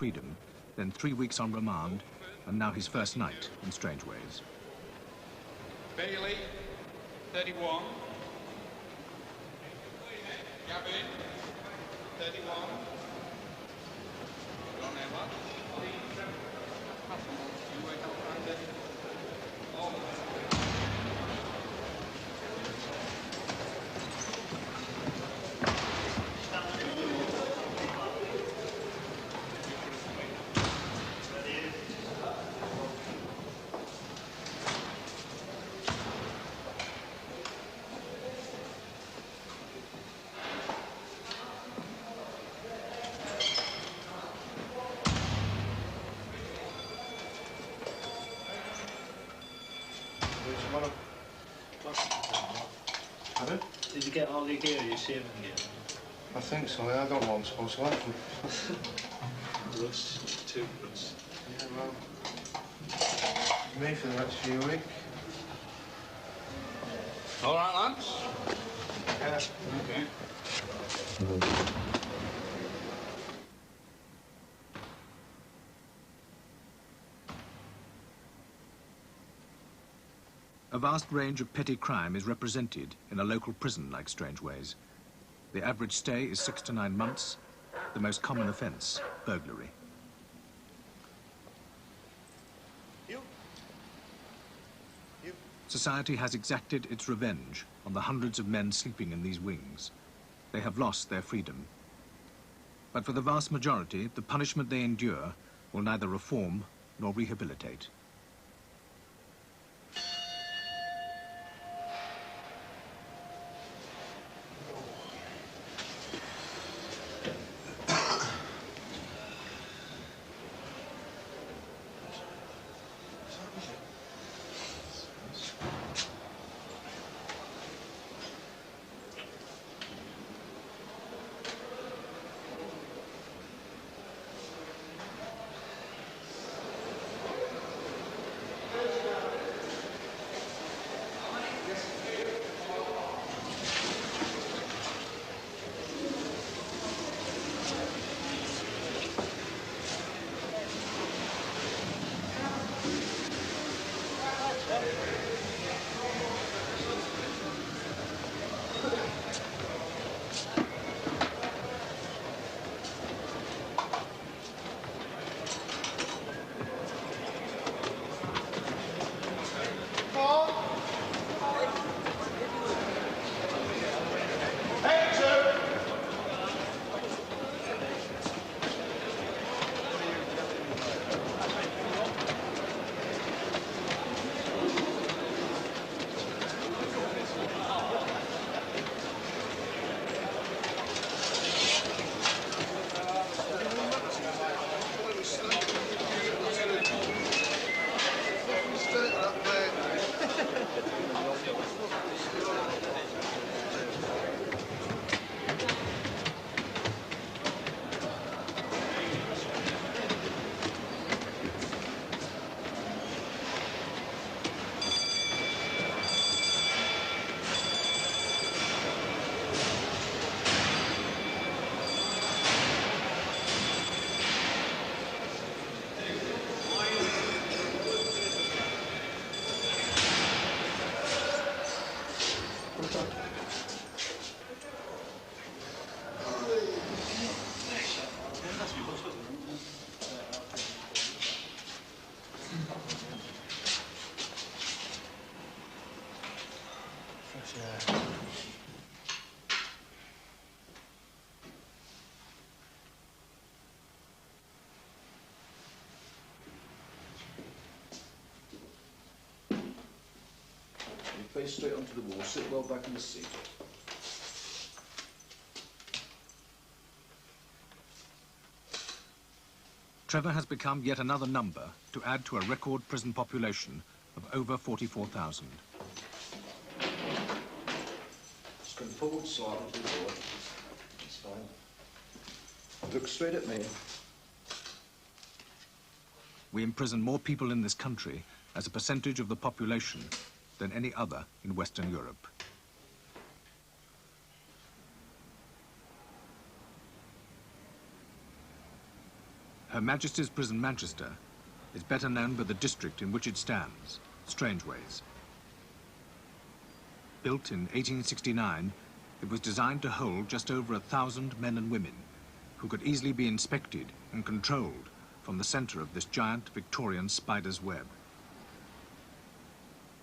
freedom, then 3 weeks on remand, and now his first night in Strangeways. Bailey, 31. Gavin, 31. John Emma. You wake up, Brandon. Oh. Pardon? Did you get all your gear, your shaving gear? I think so, yeah. I don't know what I'm supposed to have. Brush, toothbrush. Yeah, well, me for the next few weeks. All right, lads? Yeah. Okay. A vast range of petty crime is represented in a local prison like Strangeways. The average stay is 6 to 9 months. The most common offence, burglary. Society has exacted its revenge on the hundreds of men sleeping in these wings. They have lost their freedom. But for the vast majority, the punishment they endure will neither reform nor rehabilitate. Face straight onto the wall, sit well back in the seat. Trevor has become yet another number to add to a record prison population of over 44,000. Just come forward slightly to the door. It's fine. Look straight at me. We imprison more people in this country as a percentage of the population than any other in Western Europe. Her Majesty's Prison Manchester is better known by the district in which it stands, Strangeways. Built in 1869, it was designed to hold just over 1,000 men and women who could easily be inspected and controlled from the center of this giant Victorian spider's web.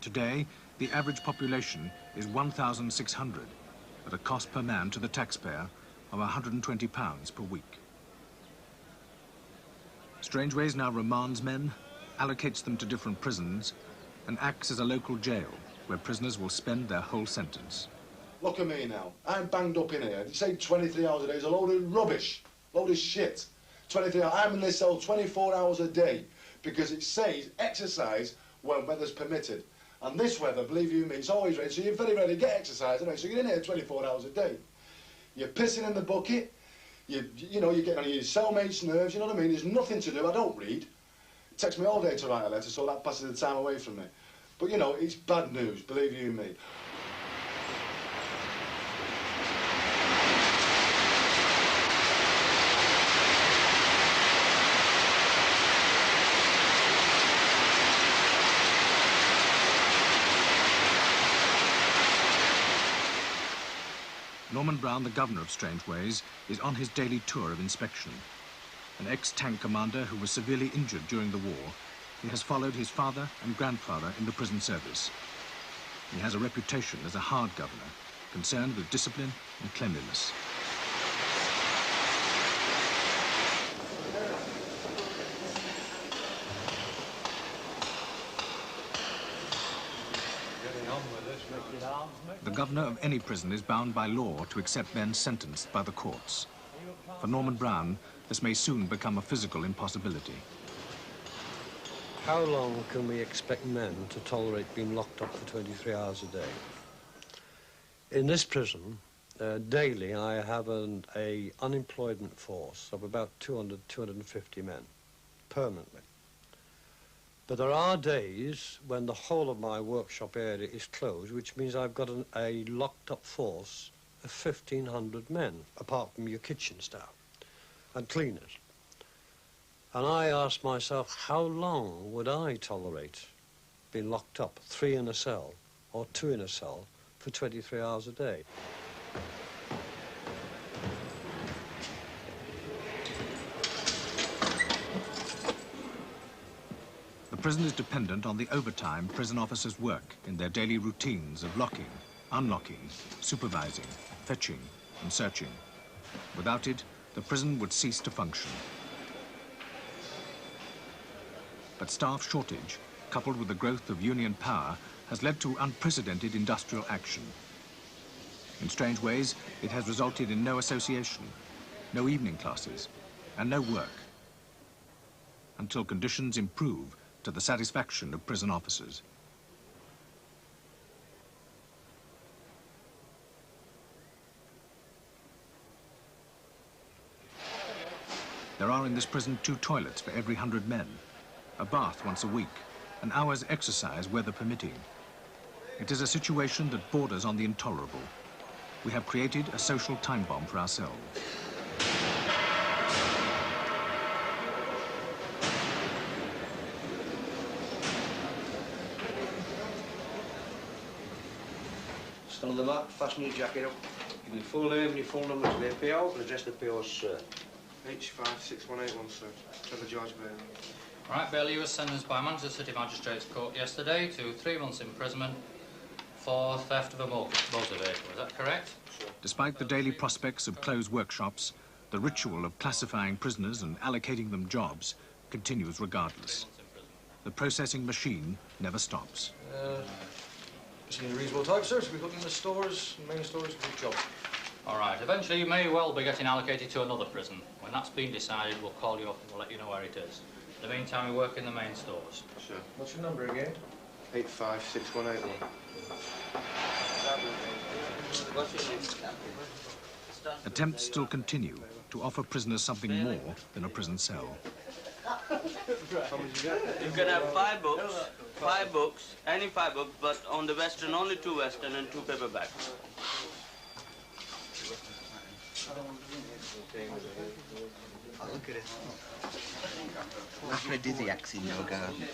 Today, the average population is 1,600 at a cost per man to the taxpayer of £120 per week. Strangeways now remands men, allocates them to different prisons, and acts as a local jail where prisoners will spend their whole sentence. Look at me now. I'm banged up in here. They say 23 hours a day is a load of rubbish, load of shit. 23 hours. I'm in this cell 24 hours a day because it says exercise when weather's permitted. And this weather, believe you me, it's always rain, so you very rarely get exercise, anyway, so you're in here 24 hours a day. You're pissing in the bucket, you know, you're getting on your cellmate's nerves, you know what I mean? There's nothing to do. I don't read. It takes me all day to write a letter, so that passes the time away from me. But, you know, it's bad news, believe you me. Norman Brown, the governor of Strangeways, is on his daily tour of inspection. An ex-tank commander who was severely injured during the war, he has followed his father and grandfather in the prison service. He has a reputation as a hard governor, concerned with discipline and cleanliness. The governor of any prison is bound by law to accept men sentenced by the courts. For Norman Brown, this may soon become a physical impossibility. How long can we expect men to tolerate being locked up for 23 hours a day? In this prison, daily, I have an unemployment force of about 200, 250 men, permanently. But there are days when the whole of my workshop area is closed, which means I've got a locked-up force of 1,500 men, apart from your kitchen staff and cleaners. And I ask myself, how long would I tolerate being locked up, 3 in a cell or 2 in a cell, for 23 hours a day? The prison is dependent on the overtime prison officers work in their daily routines of locking, unlocking, supervising, fetching, and searching. Without it, the prison would cease to function. But staff shortage, coupled with the growth of union power, has led to unprecedented industrial action. In Strangeways, it has resulted in no association, no evening classes, and no work, until conditions improve to the satisfaction of prison officers. There are in this prison 2 toilets for every 100 men, a bath once a week, an hour's exercise weather permitting. It is a situation that borders on the intolerable. We have created a social time bomb for ourselves. Stand on the mat, fasten your jacket up. Give me your full name and your full number to the PO and address the PO, sir. H56181, sir. Trevor George Bailey. Right, Bailey, you were sentenced by Manchester City Magistrates Court yesterday to 3 months imprisonment for theft of a motor vehicle. Is that correct? Sure. Despite the daily prospects of closed workshops, the ritual of classifying prisoners and allocating them jobs continues regardless. The processing machine never stops. Just need a reasonable type, sir, to be put in the stores, main stores, good job. All right, eventually you may well be getting allocated to another prison. When that's been decided, we'll call you up and we'll let you know where it is. In the meantime, we work in the main stores. Sure. What's your number again? 85618. Attempts still continue to offer prisoners something more than a prison cell. You can have 5 books, any 5 books, but on the Western, only 2 Western and 2 paperbacks. Look at it. Aphrodisiacs in your garden.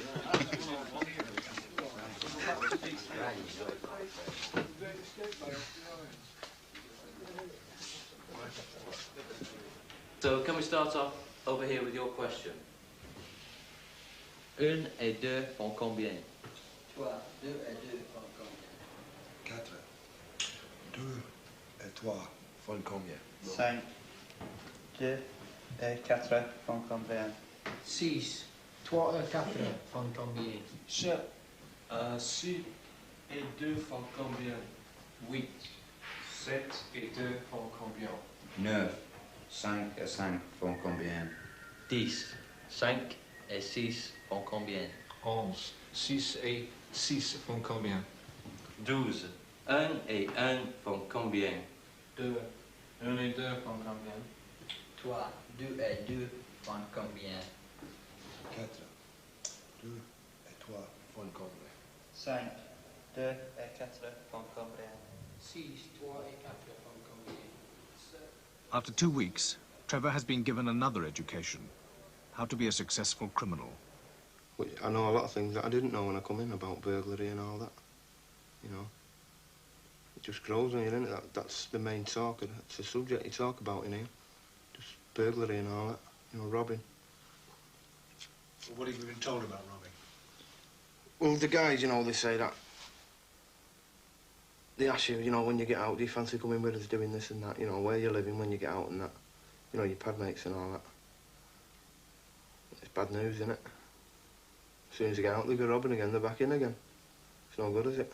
So can we start off over here with your question? Un et deux font combien? 3, 2 et 2 font combien? 4, 2 et 3 font combien? 5, 2 et 4 font combien? 6, 3 et 4 font combien? 7, 6 et 2 font combien? 8. 7 et 2 font combien? 9, 5 et 5 font combien? 10. 5 et 6 font combien? 11, 6 et 6 font combien? 12. 1 et 1 font combien? 2, 1 et 2 font combien? 3, 2 et 2 font combien? 4, 2 et 3 font combien? 5, 2 et 4 font combien? 6, 3 et 4 font combien? After 2 weeks, Trevor has been given another education, how to be a successful criminal. I know a lot of things that I didn't know when I come in about burglary and all that. You know, it just grows on you, isn't it? That's the main talk. It's the subject you talk about in here. Just burglary and all that. You know, robbing. Well, what have you been told about robbing? Well, the guys, you know, they say that. They ask you, you know, when you get out, do you fancy coming with us doing this and that? You know, where you're living when you get out and that. You know, your pad mates and all that. It's bad news, isn't it? As soon as you get out, they go robbing again, they're back in again. It's no good, is it?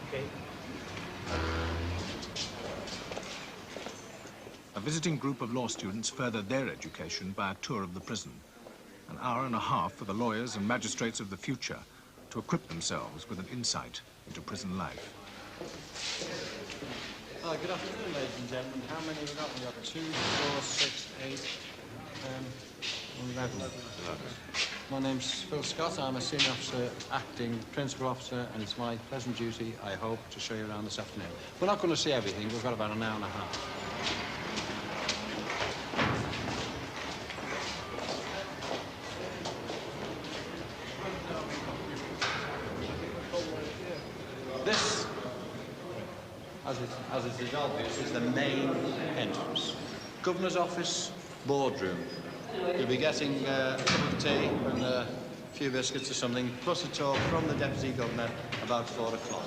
Okay. A visiting group of law students furthered their education by a tour of the prison. An hour and a half for the lawyers and magistrates of the future to equip themselves with an insight into prison life. Good afternoon, ladies and gentlemen. How many have we got? We've got 2, 4, 6, 8, 11. My name's Phil Scott. I'm a senior officer, acting principal officer, and it's my pleasant duty, I hope, to show you around this afternoon. We're not going to see everything. We've got about an hour and a half. This, as it is obvious, is the main entrance. Governor's office, boardroom. You'll be getting a cup of tea and a few biscuits or something, plus a talk from the Deputy Governor about 4 o'clock.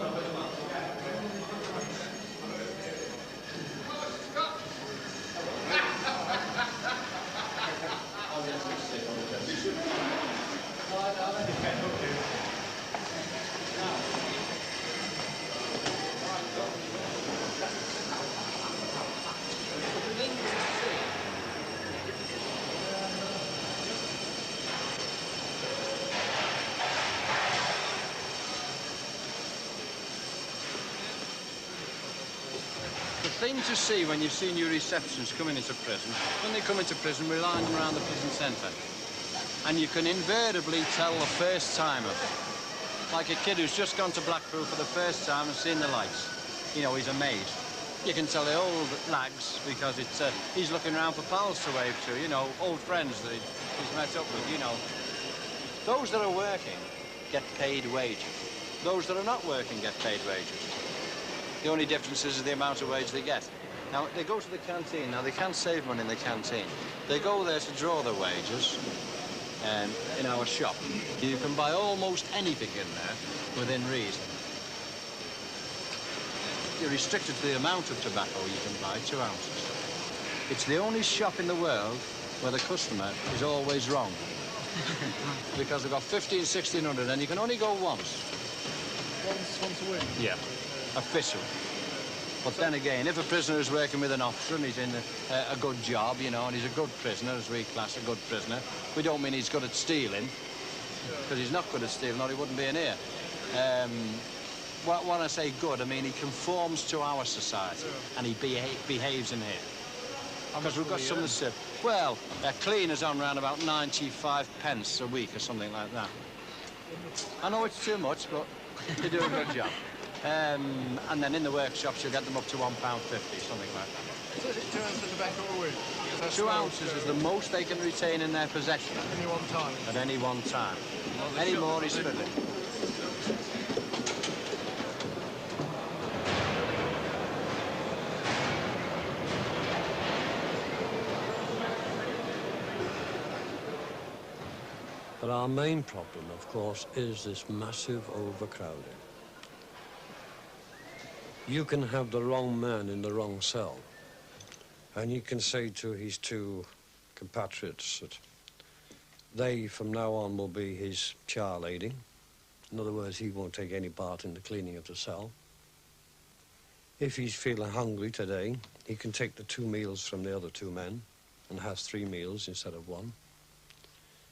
The thing to see when you've seen your receptions coming into prison, when they come into prison, we line them around the prison centre. And you can invariably tell the first timer, like a kid who's just gone to Blackpool for the first time and seen the lights. You know, he's a maid. You can tell the old lags because it's he's looking around for pals to wave to, you know, old friends that he's met up with, you know. Those that are working get paid wages. Those that are not working get paid wages. The only difference is the amount of wage they get. Now, they go to the canteen. Now, they can't save money in the canteen. They go there to draw their wages in our shop. You can buy almost anything in there within reason. You're restricted to the amount of tobacco you can buy, 2 ounces. It's the only shop in the world where the customer is always wrong. Because they've got 15, 1600 and you can only go once. Once a week? Yeah. Official. But then again, if a prisoner is working with an officer and he's in a good job, you know, and he's a good prisoner, as we class a good prisoner, we don't mean he's good at stealing, because he's not good at stealing, or he wouldn't be in here. When I say good, I mean he conforms to our society, and he behaves in here. Because we've got some that well, cleaners on round about 95 pence a week or something like that. I know it's too much, but They do a good job. And then in the workshops, you'll get them up to £1.50, something like that. So is it 2 ounces of tobacco a week? 2 ounces is the most they can retain in their possession. At any one time? At any one time. Any more is fiddling. But our main problem, of course, is this massive overcrowding. You can have the wrong man in the wrong cell, and you can say to his two compatriots that they, from now on, will be his char lady. In other words, he won't take any part in the cleaning of the cell. If he's feeling hungry today, he can take the 2 meals from the other 2 men and has 3 meals instead of 1.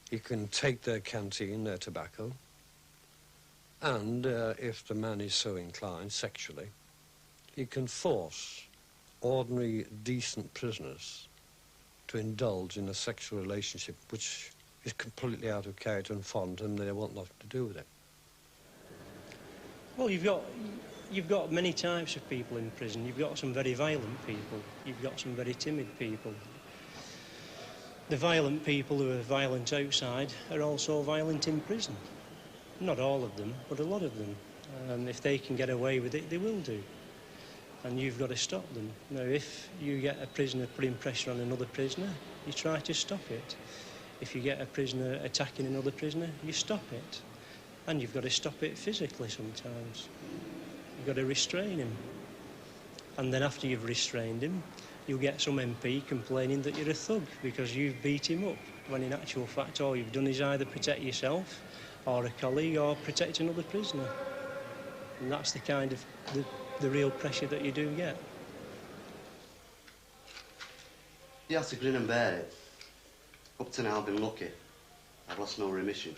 He can take their canteen, their tobacco, and if the man is so inclined sexually, he can force ordinary, decent prisoners to indulge in a sexual relationship which is completely out of character and fond, and they want nothing to do with it. Well, you've got many types of people in prison. You've got some very violent people. You've got some very timid people. The violent people who are violent outside are also violent in prison. Not all of them, but a lot of them. If they can get away with it, they will do. And you've got to stop them. Now, if you get a prisoner putting pressure on another prisoner, you try to stop it. If you get a prisoner attacking another prisoner, you stop it. And you've got to stop it physically sometimes. You've got to restrain him. And then after you've restrained him, you'll get some MP complaining that you're a thug because you've beat him up, when in actual fact all you've done is either protect yourself or a colleague or protect another prisoner. And that's the kind of the real pressure that you do get. You have to grin and bear it. Up to now I've been lucky. I've lost no remission.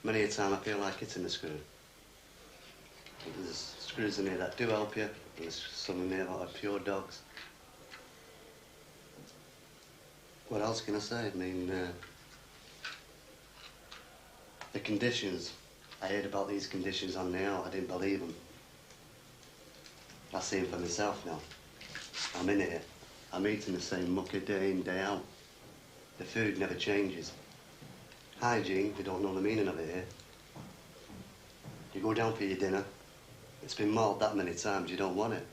Many a time I feel like hitting the screw. But there's screws in here that do help you, and there's some in here that are pure dogs. What else can I say? I mean, the conditions. I heard about these conditions on now. I didn't believe them. I see them for myself now. I'm in it. I'm eating the same mucker day in, day out. The food never changes. Hygiene, we don't know the meaning of it here. You go down for your dinner, it's been mauled that many times you don't want it.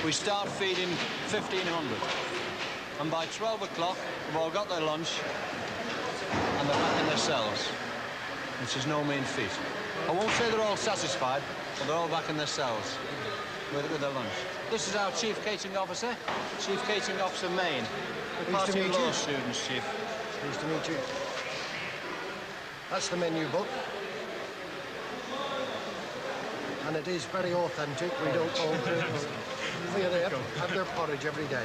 We start feeding 1,500. And by 12 o'clock, they've all got their lunch and they're back in their cells, which is no mean feat. I won't say they're all satisfied, but they're all back in their cells with their lunch. This is our Chief Catering Officer, Chief Catering Officer Maine. Pleased to meet you. Law students, Chief. Pleased to meet you. That's the menu book. And it is very authentic. We don't alter it. Here they have their porridge every day.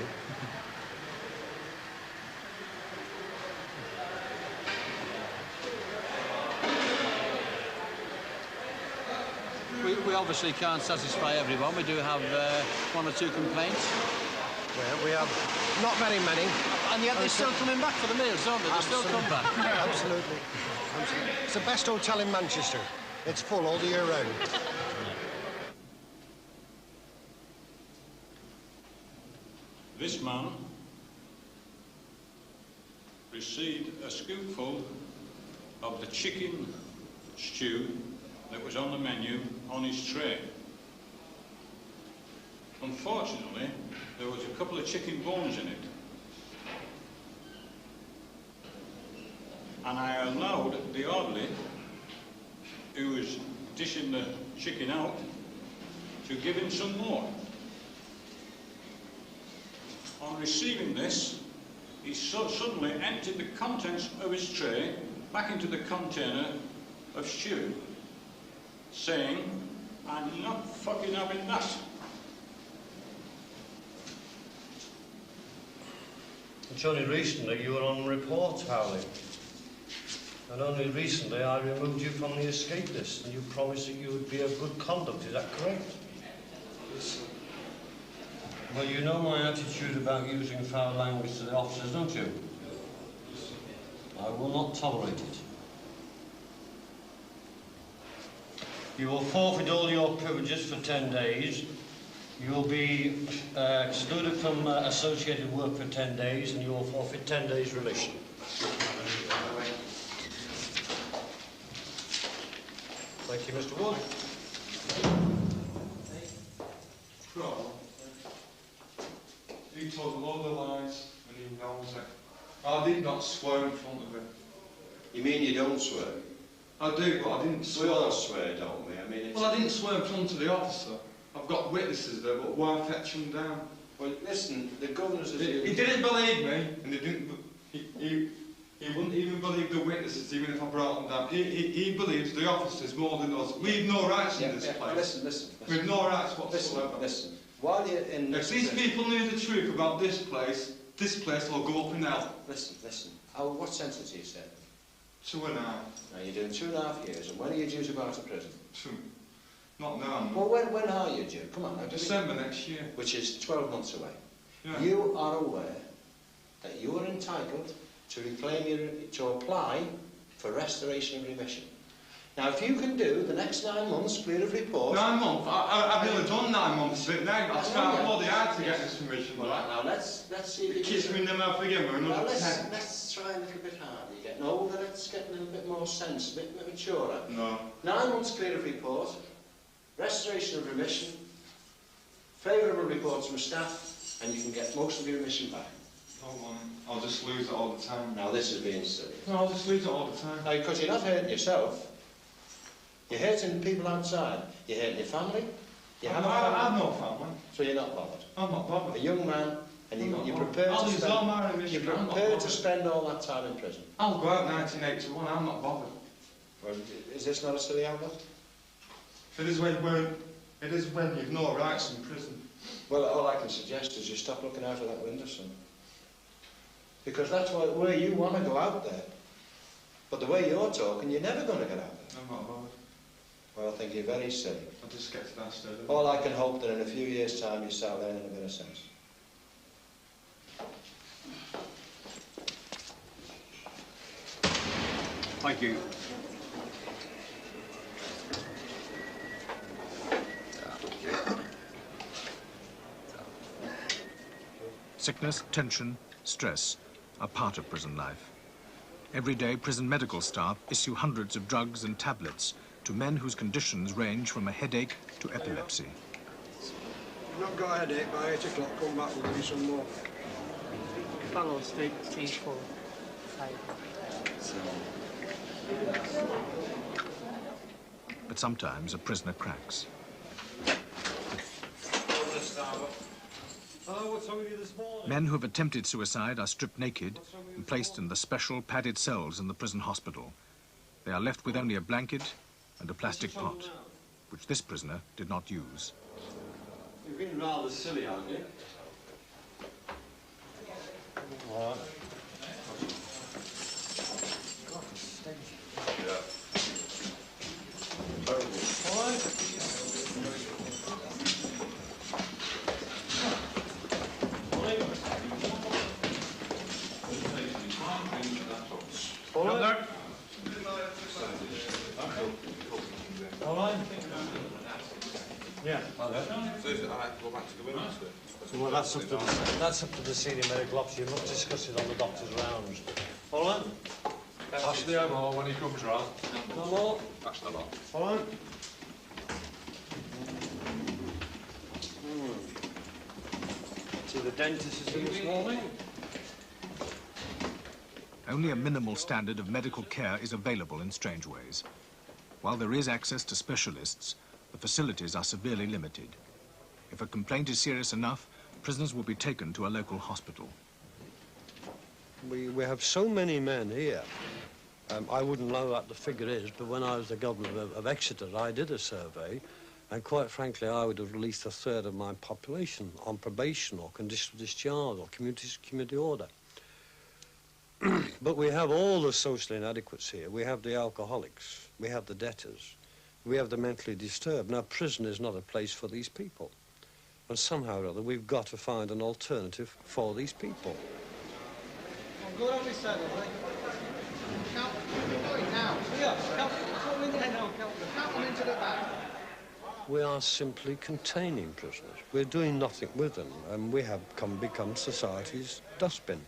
We obviously can't satisfy everyone. We do have 1 or 2 complaints. Well, we have not very many. And yet they're still coming back for the meals, aren't they? They still come back. Absolutely. Absolutely. It's the best hotel in Manchester. It's full all the year round. This man received a scoopful of the chicken stew that was on the menu on his tray. Unfortunately, there was a couple of chicken bones in it. And I allowed the orderly, who was dishing the chicken out, to give him some more. On receiving this, he suddenly emptied the contents of his tray back into the container of stew, saying I'm not fucking having that. It's only recently you were on report, Howley. And only recently I removed you from the escape list, and you promised that you would be of good conduct. Is that correct? Yes, sir. Well, you know my attitude about using foul language to the officers, don't you? I will not tolerate it. You will forfeit all your privileges for 10 days. You will be excluded from associated work for 10 days, and you will forfeit 10 days remission. Thank you, Mr. Wood. He told a load of lies, and he knows it. I did not swear in front of him. You mean you don't swear? I do, but I didn't swear. We all swear, don't we? I mean, it's... Well, I didn't swear in front of the officer. I've got witnesses there, but why fetch them down? Well, listen, the governor's... He didn't believe me, and he didn't... He wouldn't even believe the witnesses, even if I brought them down. He believes the officers more than us. We've no rights in this place. Listen. We've no rights whatsoever. Listen. While you're in... If these people knew the truth about this place will go up in hell. Listen. What sentence are you serving? 2.5. Now, you're doing 2.5 years, and when are you due to go out of prison? Not now. Well, when are you due? Come on, now. December next year. Which is 12 months away. Yeah. You are aware that you are entitled to to apply for restoration of remission. Now, if you can do the next 9 months clear of report... 9 months? I've nearly done 9 months of it now. I've tried bloody hard to get this remission. Well, now, let's see if you can... Kiss me in the mouth again with another 10. Let's try a little bit harder. You're getting older, let's get a little bit more sense, a bit maturer. No. 9 months clear of report, restoration of remission, favourable reports from staff, and you can get most of your remission back. Don't want it. I'll just lose it all the time. Now, this is being silly. No, I'll just lose it all the time. Now, because you're not hurting yourself, you're hurting the people outside. You're hurting your family. You have I've no family. So you're not bothered. I'm not bothered. A young man, and you're prepared to spend all that time in prison. I'll go out 1981. I'm not bothered. Well, is this not a silly outlet? It is when you've no rights in prison. Well, all I can suggest is you stop looking out of that window, son. Because that's where you want to go out there. But the way you're talking, you're never going to get out there. I'm not bothered. Well, I think you're very silly. I'll just get to that stage. All I can hope that in a few years' time you start learning a bit of sense. Thank you. Sickness, tension, stress are part of prison life. Every day, prison medical staff issue hundreds of drugs and tablets to men whose conditions range from a headache to epilepsy. You've not got a headache by 8 o'clock, come back, we'll give you some more. Follow Street, stage 4, 5. But sometimes a prisoner cracks. Men who have attempted suicide are stripped naked and placed in the special padded cells in the prison hospital. They are left with only a blanket and a plastic pot, which this prisoner did not use. You've been rather silly, haven't you? All right. All right. Yeah. So is it all right to go back to the women's? Well, that's up to the senior medical officer. You must discuss it on the doctor's rounds. All right? Ask the MO when he comes round. No more? That's the lot. All right? See the dentist this morning. Only a minimal standard of medical care is available in Strangeways. While there is access to specialists, the facilities are severely limited. If a complaint is serious enough, prisoners will be taken to a local hospital. We have so many men here. I wouldn't know what the figure is, but when I was the governor of Exeter, I did a survey, And quite frankly, I would have released a third of my population on probation or conditional discharge or community order. But we have all the social inadequates here. We have the alcoholics, we have the debtors, we have the mentally disturbed. Now, prison is not a place for these people. And somehow or other, we've got to find an alternative for these people. Go down this side, count them now. Yeah, count them into the back. We are simply containing prisoners. We're doing nothing with them, and we have become society's dustbin.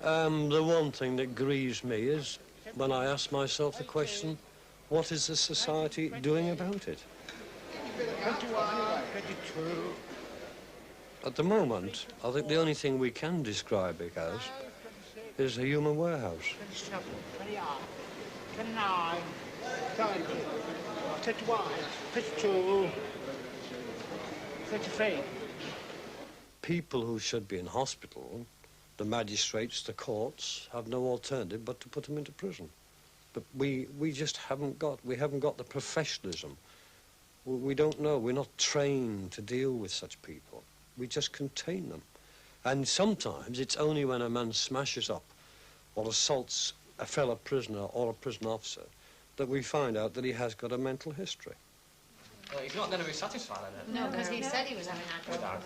The one thing that grieves me is when I ask myself the question, what is the society doing about it? At the moment, I think the only thing we can describe it as is a human warehouse. 27, 28, 29, 30, 31, 32, 33. People who should be in hospital, the magistrates, the courts, have no alternative but to put them into prison. But we just haven't got the professionalism. We don't know. We're not trained to deal with such people. We just contain them. And sometimes it's only when a man smashes up or assaults a fellow prisoner or a prison officer that we find out that he has got a mental history. Well, he's not going to be satisfied, I don't No, because he said he was having alcohol.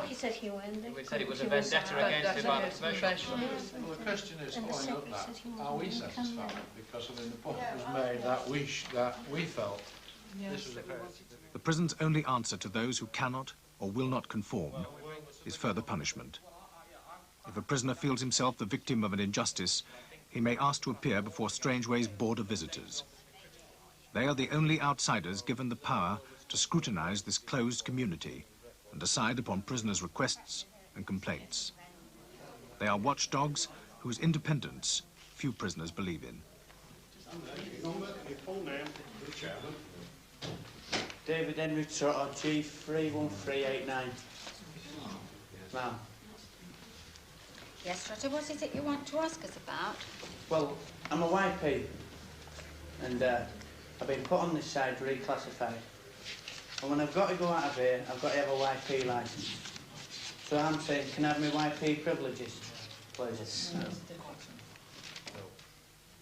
He said he went. He said it was a vendetta against him by the profession. Well, the question is, following up that, are we satisfied? Because, I mean, the point was made that we felt this was a The prison's only answer to those who cannot or will not conform is further punishment. If a prisoner feels himself the victim of an injustice, he may ask to appear before Strangeways border visitors. They are the only outsiders given the power to scrutinize this closed community and decide upon prisoners' requests and complaints. They are watchdogs whose independence few prisoners believe in. David Henry Trotter, Chief 31389. Ma'am. Yes, Trotter, what is it you want to ask us about? Well, I'm a YP, and I've been put on this side reclassified. And when I've got to go out of here, I've got to have a YP licence. So I'm saying, can I have my YP privileges, please?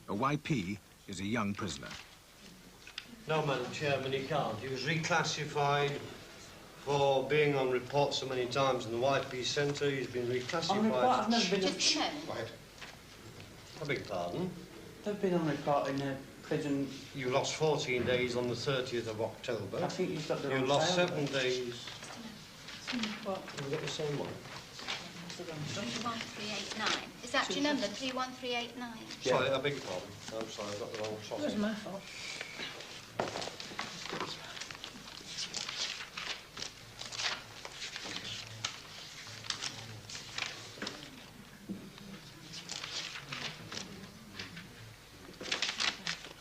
A YP is a young prisoner. No, Madam Chairman, he can't. He was reclassified for being on report so many times in the YP centre. He's been reclassified. On report? I've never been... I beg your pardon? I've been on report in a prison... You lost 14 days on the 30th of October. I think you've got the wrong You lost file. 7 days. What? You've got the same one. 31389. Is that your number, 31389? Sorry, I beg your pardon. I'm sorry, I got the wrong software. It was my fault.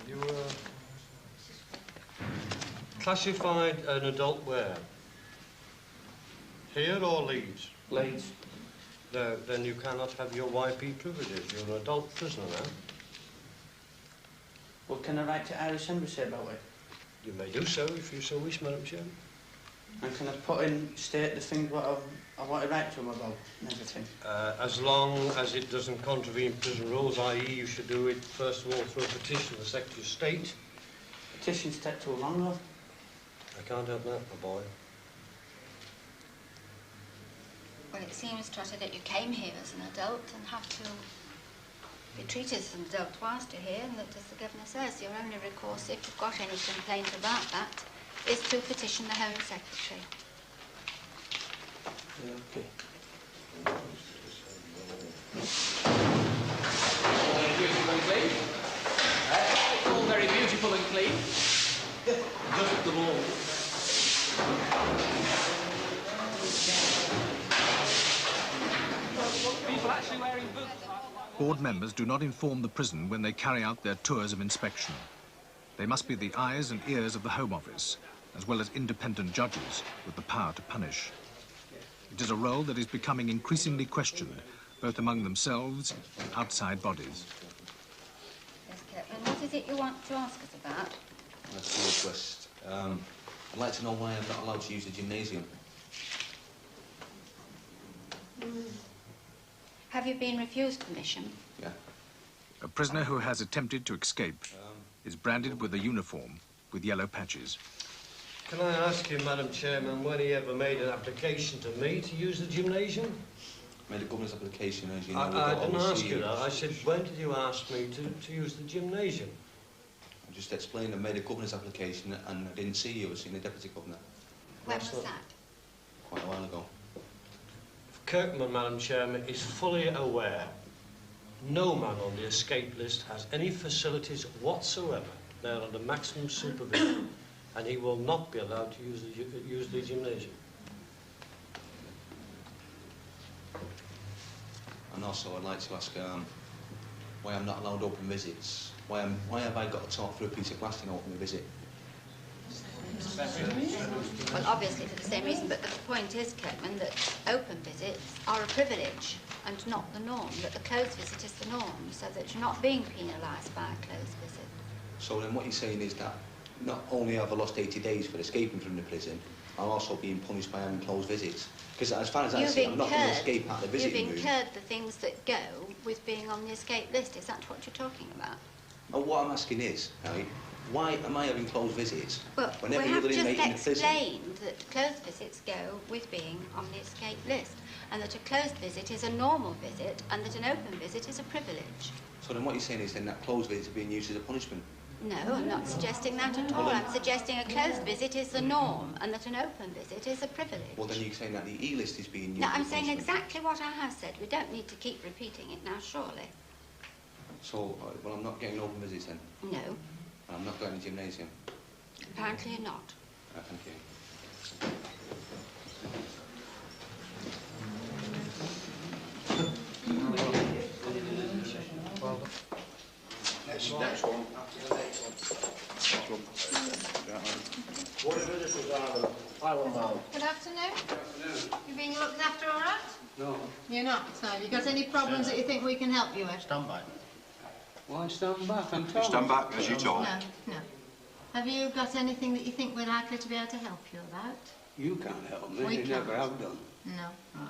You classified an adult where? Here or Leeds? Leeds. Then you cannot have your YP privileges. You're an adult prisoner now. Well, can I write to Irish Embassy about it? You may do so if you so wish, Madam Chairman. And can I put in, state the things what I want to write to them about and everything? As long as it doesn't contravene prison rules, i.e. you should do it, first of all, through a petition to the Secretary of State. Petitions take too long, though. I can't help that, my boy. Well, it seems, Trotter, that you came here as an adult and have to be treated as an adult whilst you're here, and that, as the Governor says, your only recourse, if you've got any complaint about that, is to petition the Home Secretary. Okay. Beautiful and clean. It's all very beautiful and clean. Just the law. People actually wearing boots. Board members do not inform the prison when they carry out their tours of inspection. They must be the eyes and ears of the Home Office, as well as independent judges with the power to punish. It is a role that is becoming increasingly questioned, both among themselves and outside bodies. Yes, Captain, what is it you want to ask us about? That's the request. I'd like to know why I'm not allowed to use the gymnasium. Have you been refused permission? Yeah. A prisoner who has attempted to escape is branded with a uniform with yellow patches. Can I ask you, Madam Chairman, when he ever made an application to me to use the gymnasium? Made a governor's application, as you know. I didn't ask you that. I said, when did you ask me to use the gymnasium? I just explained I made a governor's application and I didn't see you. I seen the deputy governor. When was that? Quite a while ago. Kirkman, Madam Chairman, is fully aware no man on the escape list has any facilities whatsoever. They're under maximum supervision, and he will not be allowed to use the gymnasium. And also, I'd like to ask why I'm not allowed open visits. Why have I got to talk through a piece of glass in an open visit? Well, obviously for the same reason, but the point is, Kirkman, that open visits are a privilege and not the norm, that the closed visit is the norm, so that you're not being penalised by a closed visit. So then what you're saying is that not only have I lost 80 days for escaping from the prison, I'm also being punished by having closed visits. Because as far as I see, I'm not going to escape out of the visiting room. You've incurred the things that go with being on the escape list. Is that what you're talking about? And what I'm asking is, right, why am I having closed visits? Well, we whenever have you're just in the prison? explained that closed visits go with being on the escape list, and that a closed visit is a normal visit, and that an open visit is a privilege. So then what you're saying is then that closed visit is being used as a punishment? No, I'm not suggesting that at all. I'm suggesting a closed visit is the norm, and that an open visit is a privilege. Well, then you're saying that the E-list is being used No, as I'm a saying punishment. exactly what I have said. We don't need to keep repeating it now, surely. So, well, I'm not getting open visits then? No, And I'm not going to the gymnasium? apparently you're not. Thank you. Well done. Next one. After the next one. What are visitors are? I will know. Good afternoon. You being looked after all right? No. You're not, so have you got any problems that you think we can help you with? Stand back. Why stand back? I'm You told. stand back, as you told. No, no. Have you got anything that you think we're likely to be able to help you about? You can't help me. We You never can't. have done. No, right.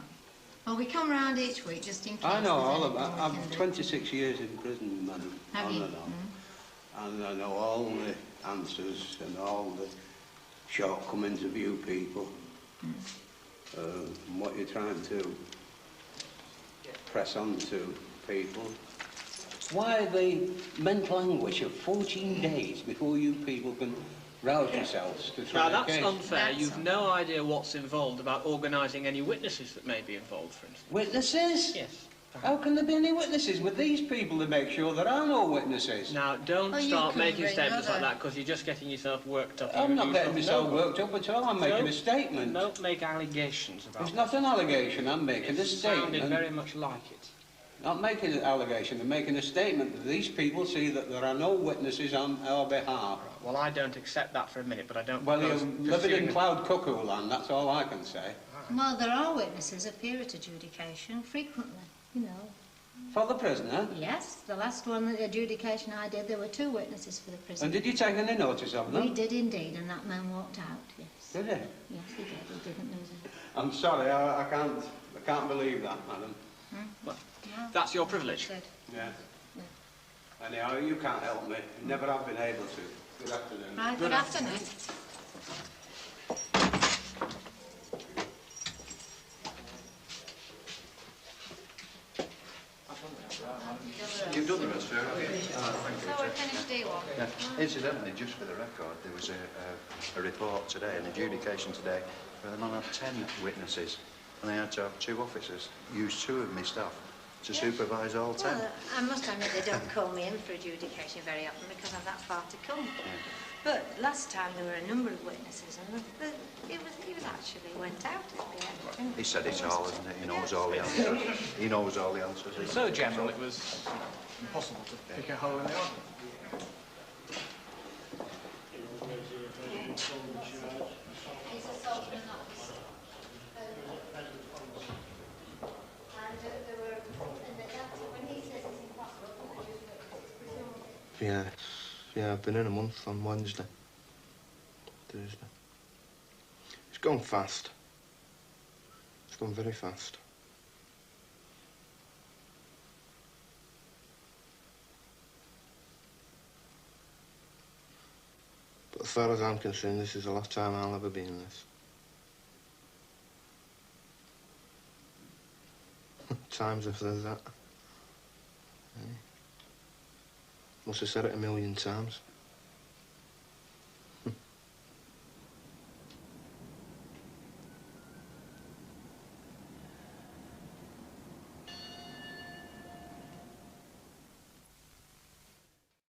Well, we come round each week just in case. I know there's all anything about. we can I've do. 26 years in prison, madam. Have on you? and on. And I know all the answers and all the shortcomings of you people. And what you're trying to press on to people. Why the mental anguish of 14 days before you people can rouse yourselves to try Now, a that's case? unfair. You've no idea what's involved about organising any witnesses that may be involved, for instance. Witnesses? Yes. How can there be any witnesses with these people to make sure there are no witnesses? Now, don't Well, you start can making bring statements like other- that, because you're just getting yourself worked up. I'm not getting myself No. worked up at all. I'm making a Don't- statement. Don't make allegations about It's not an allegation. I'm making a It sounded statement. very much like it. Not making an allegation. I'm making a statement that these people see that there are no witnesses on our behalf. Well, I don't accept that for a minute, but I don't... Well, you're propose living pursuing in it. cloud cuckoo land. That's all I can say. Well, there are witnesses appear at adjudication frequently, you know. For the prisoner? Yes, the last one, the adjudication I did, there were 2 witnesses for the prisoner. And did you take any notice of them? We did indeed, and that man walked out, yes. Did he? Yes, he did. He didn't lose it. I'm sorry. I can't believe that, madam. Well, that's your privilege. Yeah. Anyhow, you can't help me. You never have been able to. Good afternoon. Right, good afternoon. You've done the rest, haven't you? So we're finished D1. Yeah. Incidentally, just for the record, there was a report today, an adjudication today, where the man had 10 witnesses, and they had to have 2 officers use 2 of my staff to supervise all 10. Well, I must admit they don't call me in for adjudication very often because I've that far to come. But last time there were a number of witnesses, and he was actually went out at the end. didn't He said it all, isn't it? He knows all the answers. He knows all the answers. It's so general, it was impossible to pick a hole in the argument. He's assaulted an officer. And there were, and that's when he says it's impossible, Yeah, I've been in a month on Wednesday. Thursday. gone fast. It's gone very fast. But as far as I'm concerned, this is the last time I'll ever be in this. Times if there's that. Must have said it 1,000,000 times.